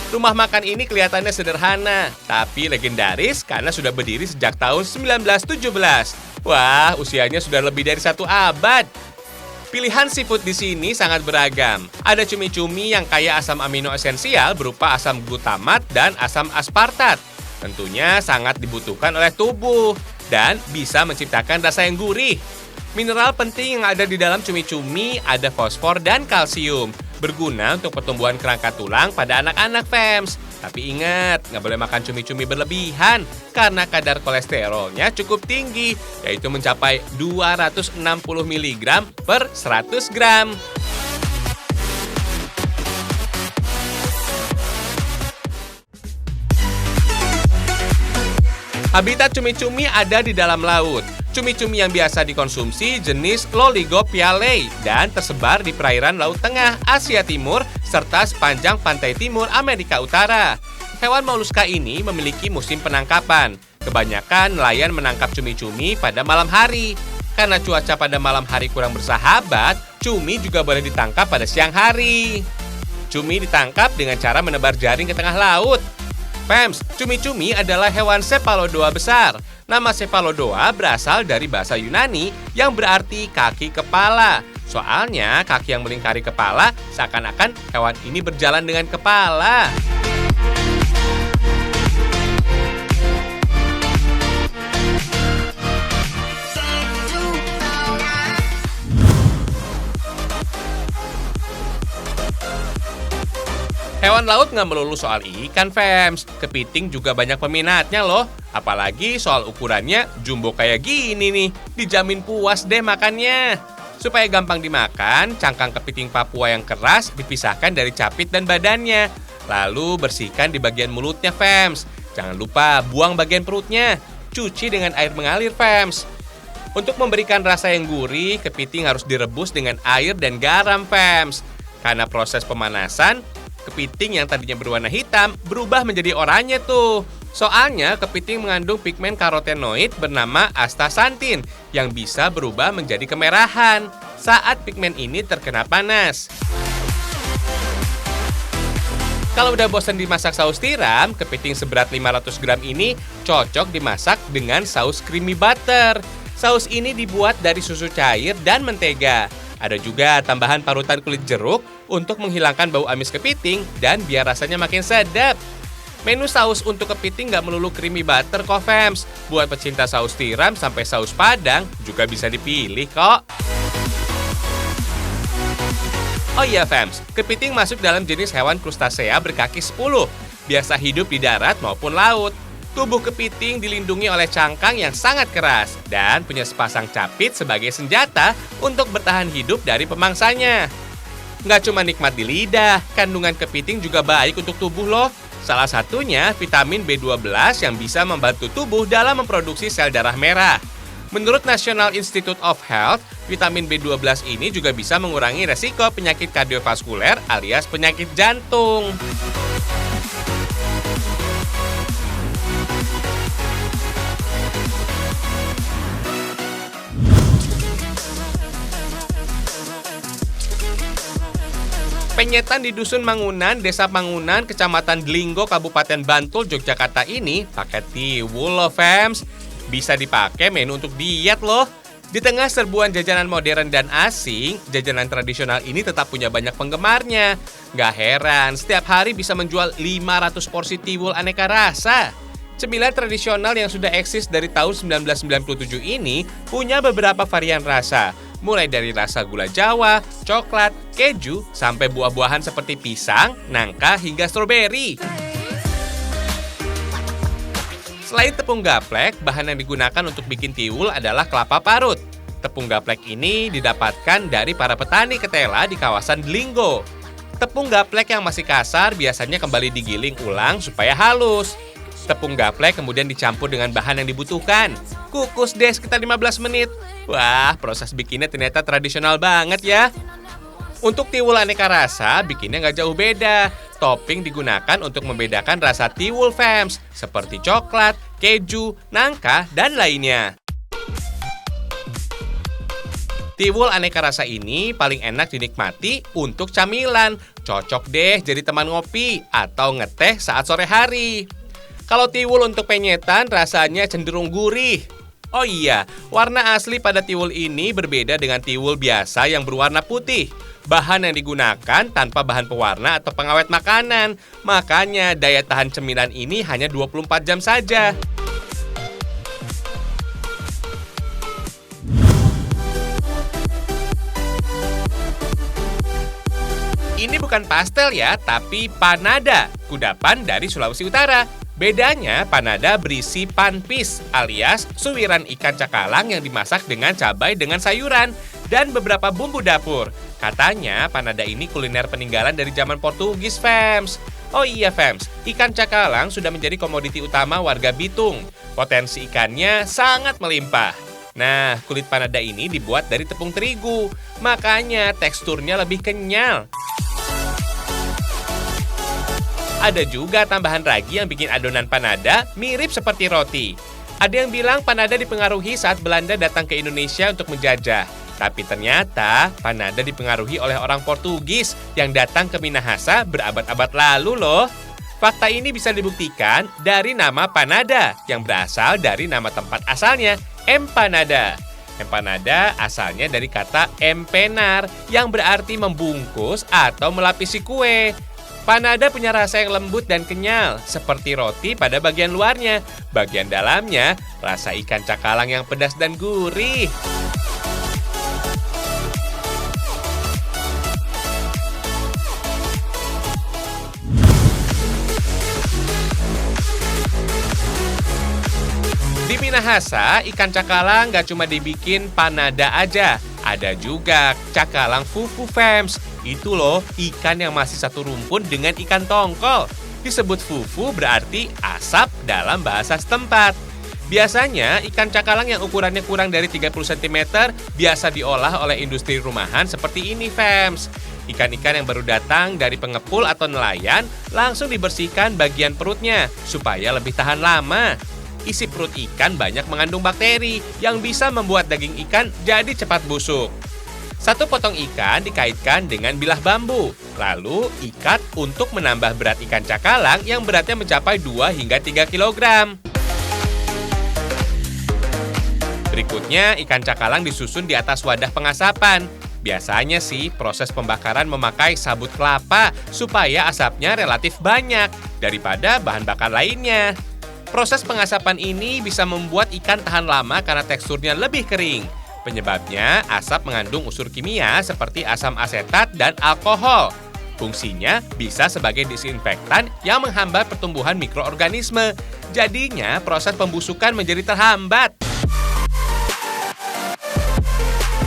Rumah makan ini kelihatannya sederhana, tapi legendaris karena sudah berdiri sejak tahun 1917. Wah, usianya sudah lebih dari 1 abad. Pilihan seafood di sini sangat beragam. Ada cumi-cumi yang kaya asam amino esensial berupa asam glutamat dan asam aspartat. Tentunya sangat dibutuhkan oleh tubuh dan bisa menciptakan rasa yang gurih. Mineral penting yang ada di dalam cumi-cumi ada fosfor dan kalsium, berguna untuk pertumbuhan kerangka tulang pada anak-anak, fams. Tapi ingat, nggak boleh makan cumi-cumi berlebihan karena kadar kolesterolnya cukup tinggi, yaitu mencapai 260 mg per 100 gram. Habitat cumi-cumi ada di dalam laut. Cumi-cumi yang biasa dikonsumsi jenis Loligopiale dan tersebar di perairan Laut Tengah, Asia Timur, serta sepanjang pantai timur Amerika Utara. Hewan moluska ini memiliki musim penangkapan. Kebanyakan nelayan menangkap cumi-cumi pada malam hari. Karena cuaca pada malam hari kurang bersahabat, cumi juga boleh ditangkap pada siang hari. Cumi ditangkap dengan cara menebar jaring ke tengah laut. Fams, cumi-cumi adalah hewan cephalodoa besar. Nama cephalodoa berasal dari bahasa Yunani yang berarti kaki kepala. Soalnya kaki yang melingkari kepala seakan-akan hewan ini berjalan dengan kepala. Hewan laut nggak melulu soal ikan, fams. Kepiting juga banyak peminatnya loh. Apalagi soal ukurannya jumbo kayak gini nih. Dijamin puas deh makannya. Supaya gampang dimakan, cangkang kepiting Papua yang keras dipisahkan dari capit dan badannya. Lalu bersihkan di bagian mulutnya, fams. Jangan lupa buang bagian perutnya. Cuci dengan air mengalir, fams. Untuk memberikan rasa yang gurih, kepiting harus direbus dengan air dan garam, fams. Karena proses pemanasan, kepiting yang tadinya berwarna hitam berubah menjadi oranye tuh. Soalnya kepiting mengandung pigmen karotenoid bernama astaxanthin yang bisa berubah menjadi kemerahan saat pigmen ini terkena panas. Kalau udah bosan dimasak saus tiram, kepiting seberat 500 gram ini cocok dimasak dengan saus creamy butter. Saus ini dibuat dari susu cair dan mentega. Ada juga tambahan parutan kulit jeruk untuk menghilangkan bau amis kepiting dan biar rasanya makin sedap. Menu saus untuk kepiting nggak melulu creamy butter kok, fams. Buat pecinta saus tiram sampai saus padang juga bisa dipilih kok. Oh iya, fams, kepiting masuk dalam jenis hewan krustasea berkaki 10. Biasa hidup di darat maupun laut. Tubuh kepiting dilindungi oleh cangkang yang sangat keras dan punya sepasang capit sebagai senjata untuk bertahan hidup dari pemangsanya. Nggak cuma nikmat di lidah, kandungan kepiting juga baik untuk tubuh loh. Salah satunya vitamin B12 yang bisa membantu tubuh dalam memproduksi sel darah merah. Menurut National Institute of Health, vitamin B12 ini juga bisa mengurangi resiko penyakit kardiovaskuler alias penyakit jantung. Penyetan di Dusun Mangunan, Desa Mangunan, Kecamatan Dlinggo, Kabupaten Bantul, Yogyakarta ini pakai tiwul loh, fams. Bisa dipakai menu untuk diet loh. Di tengah serbuan jajanan modern dan asing, jajanan tradisional ini tetap punya banyak penggemarnya. Gak heran, setiap hari bisa menjual 500 porsi tiwul aneka rasa. Cemilan tradisional yang sudah eksis dari tahun 1997 ini punya beberapa varian rasa. Mulai dari rasa gula Jawa, coklat, keju, sampai buah-buahan seperti pisang, nangka, hingga stroberi. Selain tepung gaplek, bahan yang digunakan untuk bikin tiwul adalah kelapa parut. Tepung gaplek ini didapatkan dari para petani ketela di kawasan Dlinggo. Tepung gaplek yang masih kasar biasanya kembali digiling ulang supaya halus. Tepung gaplek kemudian dicampur dengan bahan yang dibutuhkan. Kukus deh sekitar 15 menit. Wah, proses bikinnya ternyata tradisional banget ya. Untuk tiwul aneka rasa, bikinnya nggak jauh beda. Topping digunakan untuk membedakan rasa tiwul, fams, seperti coklat, keju, nangka, dan lainnya. Tiwul aneka rasa ini paling enak dinikmati untuk camilan. Cocok deh jadi teman ngopi atau ngeteh saat sore hari. Kalau tiwul untuk penyetan rasanya cenderung gurih. Oh iya, warna asli pada tiwul ini berbeda dengan tiwul biasa yang berwarna putih. Bahan yang digunakan tanpa bahan pewarna atau pengawet makanan. Makanya daya tahan cemilan ini hanya 24 jam saja. Ini bukan pastel ya, tapi panada, kudapan dari Sulawesi Utara. Bedanya, panada berisi panpis alias suwiran ikan cakalang yang dimasak dengan cabai dengan sayuran dan beberapa bumbu dapur. Katanya, panada ini kuliner peninggalan dari zaman Portugis, Fems. Oh iya, Fems, ikan cakalang sudah menjadi komoditi utama warga Bitung. Potensi ikannya sangat melimpah. Nah, kulit panada ini dibuat dari tepung terigu, makanya teksturnya lebih kenyal. Ada juga tambahan ragi yang bikin adonan panada mirip seperti roti. Ada yang bilang panada dipengaruhi saat Belanda datang ke Indonesia untuk menjajah. Tapi ternyata panada dipengaruhi oleh orang Portugis yang datang ke Minahasa berabad-abad lalu loh. Fakta ini bisa dibuktikan dari nama panada yang berasal dari nama tempat asalnya, empanada. Empanada asalnya dari kata empenar yang berarti membungkus atau melapisi kue. Panada punya rasa yang lembut dan kenyal, seperti roti pada bagian luarnya. Bagian dalamnya, rasa ikan cakalang yang pedas dan gurih. Di Minahasa, ikan cakalang gak cuma dibikin panada aja. Ada juga cakalang fufu, Fems. Itu loh, ikan yang masih satu rumpun dengan ikan tongkol. Disebut fufu berarti asap dalam bahasa setempat. Biasanya, ikan cakalang yang ukurannya kurang dari 30 cm biasa diolah oleh industri rumahan seperti ini, Fems. Ikan-ikan yang baru datang dari pengepul atau nelayan langsung dibersihkan bagian perutnya supaya lebih tahan lama. Isi perut ikan banyak mengandung bakteri yang bisa membuat daging ikan jadi cepat busuk. Satu potong ikan dikaitkan dengan bilah bambu, lalu ikat untuk menambah berat ikan cakalang yang beratnya mencapai 2 hingga 3 kg. Berikutnya, ikan cakalang disusun di atas wadah pengasapan. Biasanya sih, proses pembakaran memakai sabut kelapa supaya asapnya relatif banyak daripada bahan bakar lainnya. Proses pengasapan ini bisa membuat ikan tahan lama karena teksturnya lebih kering. Penyebabnya, asap mengandung unsur kimia seperti asam asetat dan alkohol. Fungsinya bisa sebagai disinfektan yang menghambat pertumbuhan mikroorganisme. Jadinya, proses pembusukan menjadi terhambat.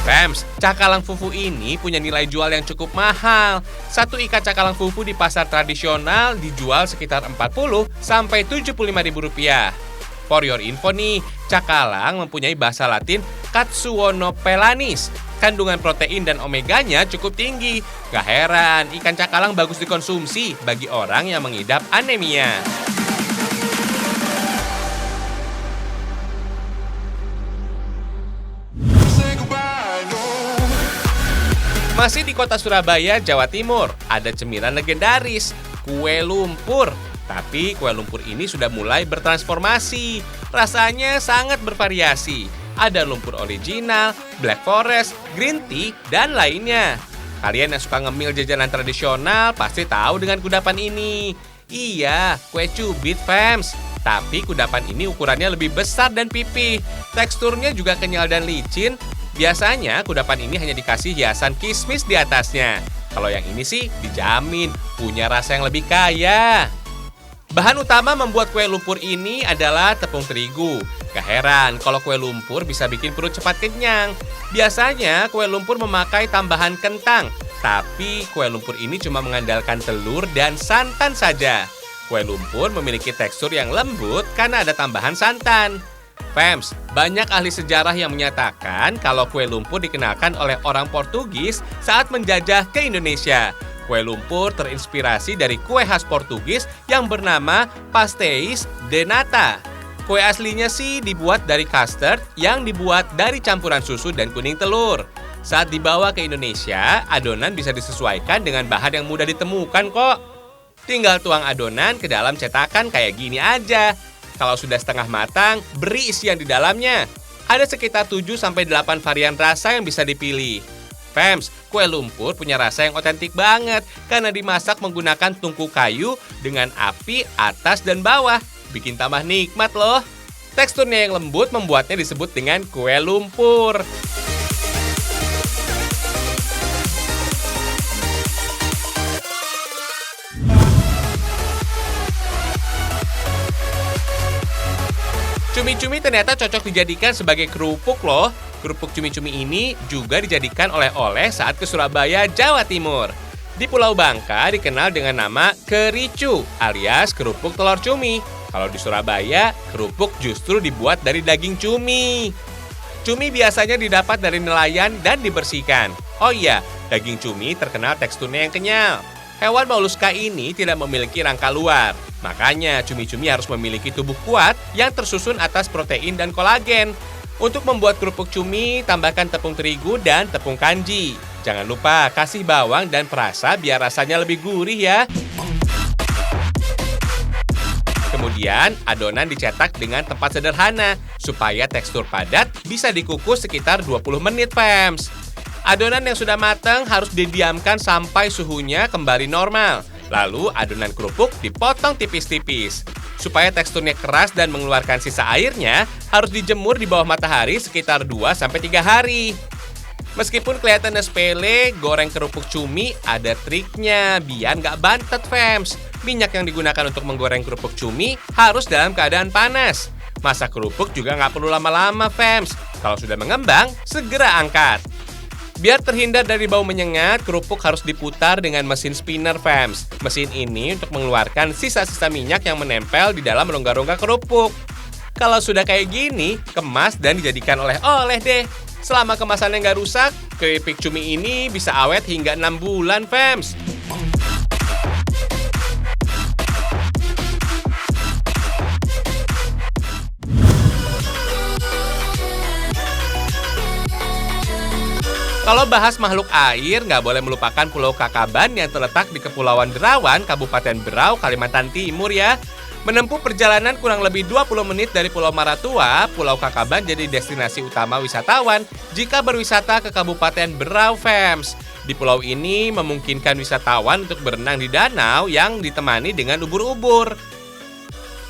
Fems, cakalang fufu ini punya nilai jual yang cukup mahal. Satu ikat cakalang fufu di pasar tradisional dijual sekitar 40 sampai 75 ribu rupiah. For your info nih, cakalang mempunyai bahasa Latin Katsuonopelanis. Kandungan protein dan omeganya cukup tinggi. Gak heran, ikan cakalang bagus dikonsumsi bagi orang yang mengidap anemia. Masih di kota Surabaya, Jawa Timur, ada cemilan legendaris, kue lumpur. Tapi kue lumpur ini sudah mulai bertransformasi. Rasanya sangat bervariasi. Ada lumpur original, black forest, green tea, dan lainnya. Kalian yang suka ngemil jajanan tradisional pasti tahu dengan kudapan ini. Iya, kue cubit, Fems. Tapi kudapan ini ukurannya lebih besar dan pipih. Teksturnya juga kenyal dan licin. Biasanya kudapan ini hanya dikasih hiasan kismis di atasnya. Kalau yang ini sih dijamin punya rasa yang lebih kaya. Bahan utama membuat kue lumpur ini adalah tepung terigu. Gak heran kalau kue lumpur bisa bikin perut cepat kenyang. Biasanya kue lumpur memakai tambahan kentang, tapi kue lumpur ini cuma mengandalkan telur dan santan saja. Kue lumpur memiliki tekstur yang lembut karena ada tambahan santan. Fems, banyak ahli sejarah yang menyatakan kalau kue lumpur dikenalkan oleh orang Portugis saat menjajah ke Indonesia. Kue lumpur terinspirasi dari kue khas Portugis yang bernama pastéis de nata. Kue aslinya sih dibuat dari custard yang dibuat dari campuran susu dan kuning telur. Saat dibawa ke Indonesia, adonan bisa disesuaikan dengan bahan yang mudah ditemukan kok. Tinggal tuang adonan ke dalam cetakan kayak gini aja. Kalau sudah setengah matang, beri isian di dalamnya. Ada sekitar 7-8 varian rasa yang bisa dipilih. Fams, kue lumpur punya rasa yang otentik banget karena dimasak menggunakan tungku kayu dengan api atas dan bawah. Bikin tambah nikmat loh. Teksturnya yang lembut membuatnya disebut dengan kue lumpur. Cumi-cumi ternyata cocok dijadikan sebagai kerupuk loh. Kerupuk cumi-cumi ini juga dijadikan oleh-oleh saat ke Surabaya, Jawa Timur. Di Pulau Bangka dikenal dengan nama kericu alias kerupuk telur cumi. Kalau di Surabaya, kerupuk justru dibuat dari daging cumi. Cumi biasanya didapat dari nelayan dan dibersihkan. Oh iya, daging cumi terkenal teksturnya yang kenyal. Hewan moluska ini tidak memiliki rangka luar. Makanya cumi-cumi harus memiliki tubuh kuat yang tersusun atas protein dan kolagen. Untuk membuat kerupuk cumi, tambahkan tepung terigu dan tepung kanji. Jangan lupa kasih bawang dan perasa biar rasanya lebih gurih ya. Kemudian, adonan dicetak dengan tempat sederhana supaya tekstur padat bisa dikukus sekitar 20 menit, Fams. Adonan yang sudah matang harus didiamkan sampai suhunya kembali normal. Lalu adonan kerupuk dipotong tipis-tipis. Supaya teksturnya keras dan mengeluarkan sisa airnya, harus dijemur di bawah matahari sekitar 2-3 hari. Meskipun kelihatannya sepele, goreng kerupuk cumi ada triknya biar nggak bantet, Fams. Minyak yang digunakan untuk menggoreng kerupuk cumi harus dalam keadaan panas. Masak kerupuk juga nggak perlu lama-lama, Fams. Kalau sudah mengembang, segera angkat. Biar terhindar dari bau menyengat, kerupuk harus diputar dengan mesin spinner, Fams. Mesin ini untuk mengeluarkan sisa-sisa minyak yang menempel di dalam rongga-rongga kerupuk. Kalau sudah kayak gini, kemas dan dijadikan oleh-oleh deh. Selama kemasannya nggak rusak, keripik cumi ini bisa awet hingga 6 bulan, Fams. Kalau bahas makhluk air, nggak boleh melupakan Pulau Kakaban yang terletak di Kepulauan Derawan, Kabupaten Berau, Kalimantan Timur ya. Menempuh perjalanan kurang lebih 20 menit dari Pulau Maratua, Pulau Kakaban jadi destinasi utama wisatawan jika berwisata ke Kabupaten Berau, Fams. Di pulau ini memungkinkan wisatawan untuk berenang di danau yang ditemani dengan ubur-ubur.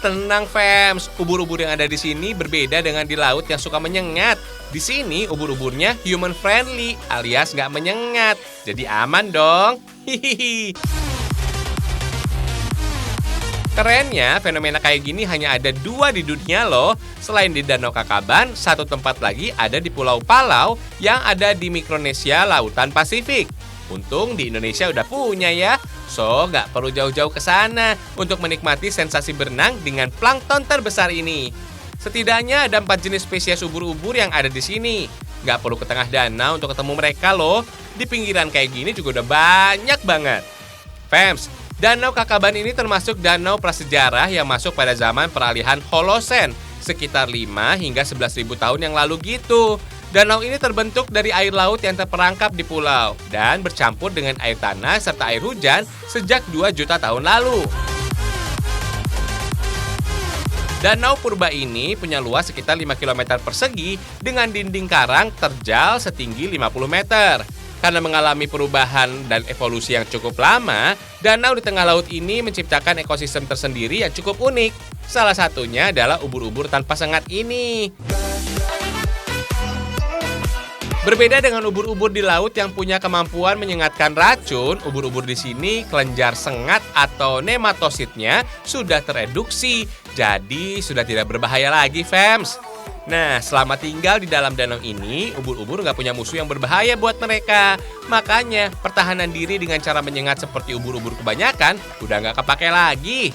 Tenang, Fams, ubur-ubur yang ada di sini berbeda dengan di laut yang suka menyengat. Di sini ubur-uburnya human friendly alias nggak menyengat, jadi aman dong. Hihihi. Kerennya, fenomena kayak gini hanya ada 2 di dunia loh. Selain di Danau Kakaban, satu tempat lagi ada di Pulau Palau yang ada di Mikronesia, Lautan Pasifik. Untung di Indonesia udah punya ya. So, nggak perlu jauh-jauh ke sana untuk menikmati sensasi berenang dengan plankton terbesar ini. Setidaknya ada 4 jenis spesies ubur-ubur yang ada di sini. Nggak perlu ke tengah danau untuk ketemu mereka loh. Di pinggiran kayak gini juga udah banyak banget. Fams, Danau Kakaban ini termasuk danau prasejarah yang masuk pada zaman peralihan Holosen, sekitar 5 hingga 11.000 tahun yang lalu gitu. Danau ini terbentuk dari air laut yang terperangkap di pulau dan bercampur dengan air tanah serta air hujan sejak 2 juta tahun lalu. Danau purba ini punya luas sekitar 5 km persegi dengan dinding karang terjal setinggi 50 meter. Karena mengalami perubahan dan evolusi yang cukup lama, danau di tengah laut ini menciptakan ekosistem tersendiri yang cukup unik. Salah satunya adalah ubur-ubur tanpa sengat ini. Berbeda dengan ubur-ubur di laut yang punya kemampuan menyengatkan racun, ubur-ubur di sini kelenjar sengat atau nematositnya sudah tereduksi, jadi sudah tidak berbahaya lagi, Fams. Nah, selama tinggal di dalam danau ini, ubur-ubur nggak punya musuh yang berbahaya buat mereka. Makanya, pertahanan diri dengan cara menyengat seperti ubur-ubur kebanyakan udah nggak kepake lagi.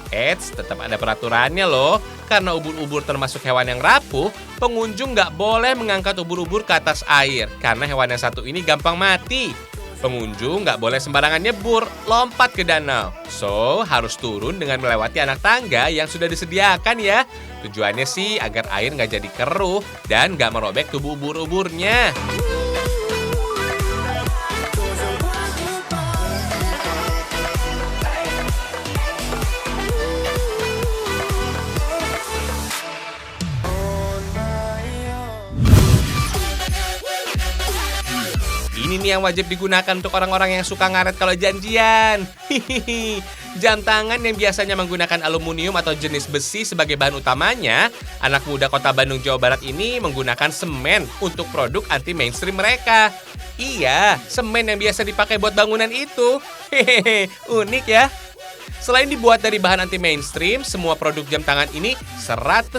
Eits, tetap ada peraturannya loh. Karena ubur-ubur termasuk hewan yang rapuh, pengunjung nggak boleh mengangkat ubur-ubur ke atas air karena hewan yang satu ini gampang mati. Pengunjung nggak boleh sembarangan nyebur, lompat ke danau. So, harus turun dengan melewati anak tangga yang sudah disediakan ya. Tujuannya sih agar air nggak jadi keruh dan nggak merobek tubuh ubur-uburnya. Ini nih yang wajib digunakan untuk orang-orang yang suka ngaret kalau janjian. Hihihi. Jam tangan yang biasanya menggunakan aluminium atau jenis besi sebagai bahan utamanya, anak muda kota Bandung, Jawa Barat ini menggunakan semen untuk produk anti mainstream mereka. Iya, semen yang biasa dipakai buat bangunan itu. Hehehe, unik ya. Selain dibuat dari bahan anti mainstream, semua produk jam tangan ini 100%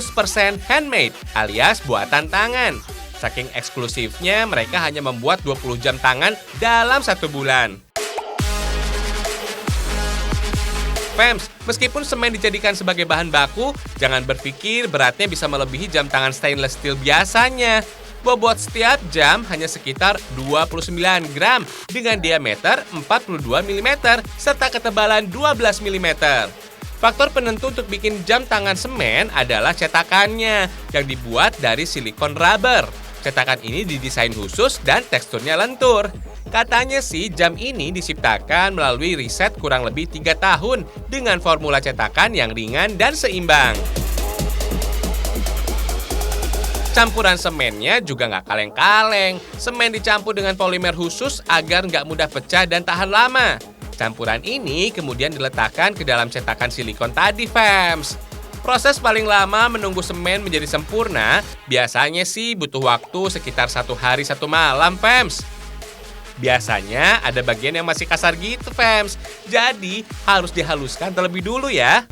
handmade alias buatan tangan. Saking eksklusifnya, mereka hanya membuat 20 jam tangan dalam 1 bulan. Fems, meskipun semen dijadikan sebagai bahan baku, jangan berpikir beratnya bisa melebihi jam tangan stainless steel biasanya. Bobot setiap jam hanya sekitar 29 gram dengan diameter 42 mm serta ketebalan 12 mm. Faktor penentu untuk bikin jam tangan semen adalah cetakannya yang dibuat dari silikon rubber. Cetakan ini didesain khusus dan teksturnya lentur. Katanya sih jam ini diciptakan melalui riset kurang lebih 3 tahun dengan formula cetakan yang ringan dan seimbang. Campuran semennya juga nggak kaleng-kaleng. Semen dicampur dengan polimer khusus agar nggak mudah pecah dan tahan lama. Campuran ini kemudian diletakkan ke dalam cetakan silikon tadi, Fems. Proses paling lama menunggu semen menjadi sempurna, biasanya sih butuh waktu sekitar 1 hari 1 malam, Fems. Biasanya ada bagian yang masih kasar gitu, Fems. Jadi harus dihaluskan terlebih dulu ya.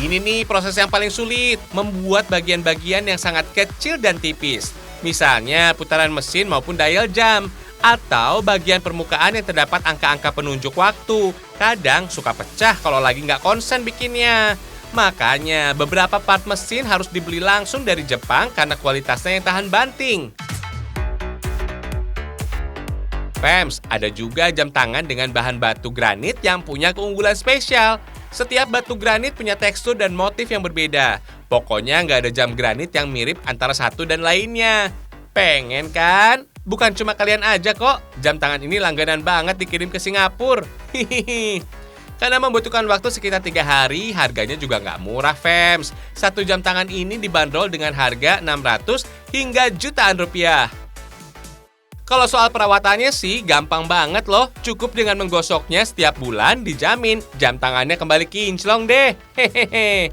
Ini nih proses yang paling sulit, membuat bagian-bagian yang sangat kecil dan tipis. Misalnya putaran mesin maupun dial jam. Atau bagian permukaan yang terdapat angka-angka penunjuk waktu. Kadang suka pecah kalau lagi nggak konsen bikinnya. Makanya beberapa part mesin harus dibeli langsung dari Jepang karena kualitasnya yang tahan banting. Fems, ada juga jam tangan dengan bahan batu granit yang punya keunggulan spesial. Setiap batu granit punya tekstur dan motif yang berbeda. Pokoknya nggak ada jam granit yang mirip antara satu dan lainnya. Pengen kan? Bukan cuma kalian aja kok, jam tangan ini langganan banget dikirim ke Singapura. Hihihi. Karena membutuhkan waktu sekitar 3 hari, harganya juga nggak murah, Fems. Satu jam tangan ini dibanderol dengan harga 600 hingga jutaan rupiah. Kalau soal perawatannya sih gampang banget loh. Cukup dengan menggosoknya setiap bulan dijamin jam tangannya kembali kinclong deh. Hehehe.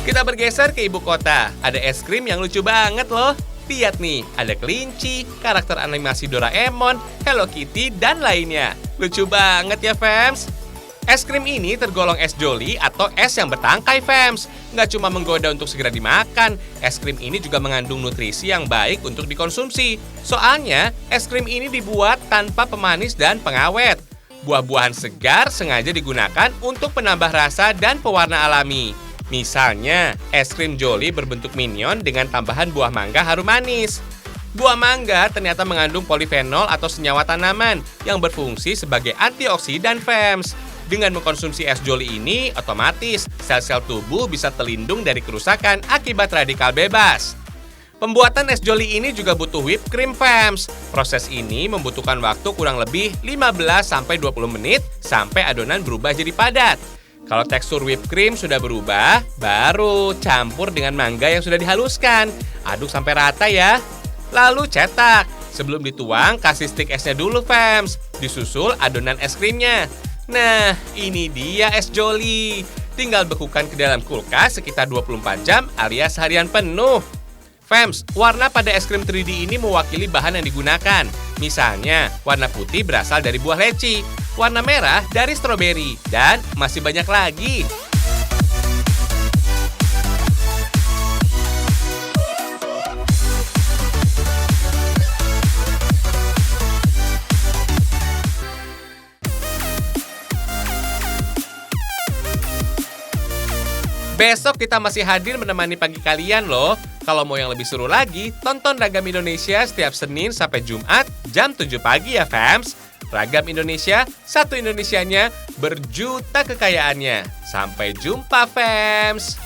Kita bergeser ke ibu kota. Ada es krim yang lucu banget loh. Lihat nih, ada kelinci, karakter animasi Doraemon, Hello Kitty, dan lainnya. Lucu banget ya, Fems. Es krim ini tergolong es joli atau es yang bertangkai, Fems. Nggak cuma menggoda untuk segera dimakan, es krim ini juga mengandung nutrisi yang baik untuk dikonsumsi. Soalnya, es krim ini dibuat tanpa pemanis dan pengawet. Buah-buahan segar sengaja digunakan untuk penambah rasa dan pewarna alami. Misalnya, es krim joli berbentuk minion dengan tambahan buah mangga harum manis. Buah mangga ternyata mengandung polifenol atau senyawa tanaman yang berfungsi sebagai antioksidan, Fems. Dengan mengkonsumsi es joli ini, otomatis sel-sel tubuh bisa terlindung dari kerusakan akibat radikal bebas. Pembuatan es joli ini juga butuh whipped cream, Fems. Proses ini membutuhkan waktu kurang lebih 15-20 menit sampai adonan berubah jadi padat. Kalau tekstur whipped cream sudah berubah, baru campur dengan mangga yang sudah dihaluskan. Aduk sampai rata ya. Lalu cetak. Sebelum dituang, kasih stik esnya dulu, Fems. Disusul adonan es krimnya. Nah, ini dia es joli. Tinggal bekukan ke dalam kulkas sekitar 24 jam alias harian penuh. Fems, warna pada es krim 3D ini mewakili bahan yang digunakan. Misalnya, warna putih berasal dari buah leci, warna merah dari stroberi, dan masih banyak lagi. Besok kita masih hadir menemani pagi kalian loh. Kalau mau yang lebih seru lagi, tonton Ragam Indonesia setiap Senin sampai Jumat jam 7 pagi ya, Fems. Ragam Indonesia, satu Indonesianya, berjuta kekayaannya. Sampai jumpa, Fems.